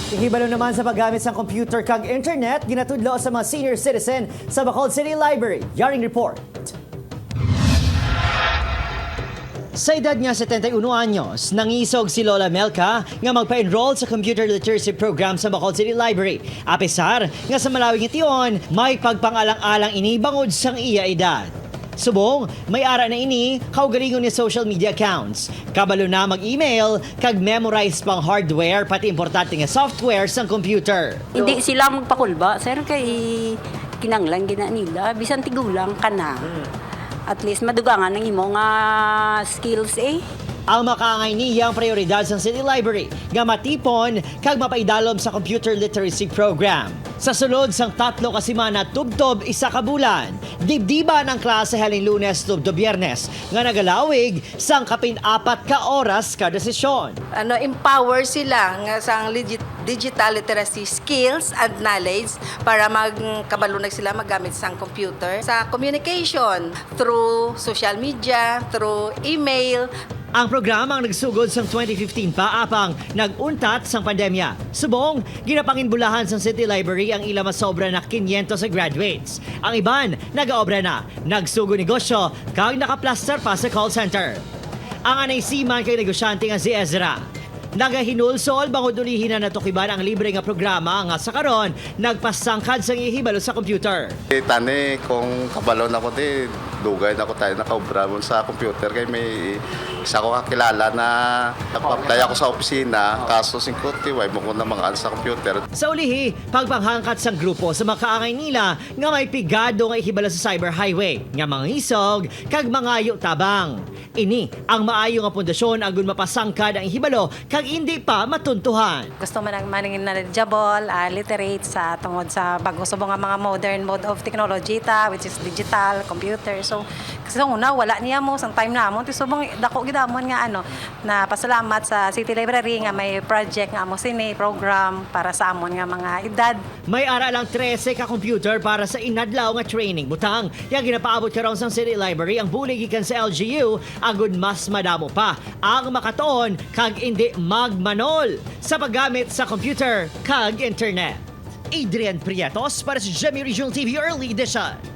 Ihibalo naman sa paggamit sa computer kag internet, ginatudlo sa mga senior citizen sa Bacolod City Library. Yaring report. Sa edad niya 71 anyos, nangisog si Lola Melka nga magpa-enroll sa computer literacy program sa Bacolod City Library. Apisar nga sa malawig itiyon, may pagpangalang-alang ini bangod sang iya edad. Subong, may ara na ini, kaugalingon ni social media accounts. Kabalo na mag-email, kag memorize pang hardware, pati importante nga software sa computer. Hindi sila magpakulba, sir, kay kinanglang gina nila, bisan tigulang ka na. At least madugangan ng imo nga skills eh. Ang makaangay niyang prioridad sa City Library nga matipon kag mapaidalom sa computer literacy program. Sa sulod sang 3 ka semana tubtob isa ka bulan, dibdiban ang klase halin Lunes tubtob Biyernes nga nagalawig sang kapin 4 ka oras kada sesyon. Empower sila nga sang digital literacy skills and knowledge para magkabalunag sila maggamit sang computer sa communication through social media, through email. Ang programa ang nagsugod sang 2015 pa apang naguntat sang pandemya. Subong, ginapanginbulahan sang City Library ang ila masobra na 500 sa graduates. Ang iban, nagaobra na, nagsugod negosyo, kag nakaplaster pa sa call center. Ang anay siman kay negosyante nga si Ezra. Nagahinulsol bangod ulihin na natukiban ang libre nga programa nga sa karon nagpasangkad sang ihibalo sa computer. Tani, kung kabalon ako dugay na ako tayo nakaobra sa computer kay may isa ko kakilala na nagpa-apply ako sa opisina kaso 50 way mo ko na mga sa computer. Sa ulihi, pagpanghangkat sang grupo sa makaangay nila nga may pigado nga ihibalo sa cyber highway nga mga isog kag mangayo tabang. Ini ang maayo nga pundasyon agon mapasangkad ang ihibalo kag hindi pa matuntuhan. Gusto man ang maningin knowledgeable, literate sa tungod sa bagong-subong nga mga modern mode of technology which is digital, computer. So kasi una wala niya mo sang time namon ti subong dako gidamon nga na pasalamat sa City Library nga may project nga amo sini program para sa amon nga mga edad. May ara lang 13 ka computer para sa inadlaw nga training butang. Yang ginapaabot karon sang City Library ang bulig gikan sa LGU agud mas madamo pa ang makatuon kag hindi magmanol sa paggamit sa computer kag internet. Adrian Prietos para sa GMA Regional TV Early Edition.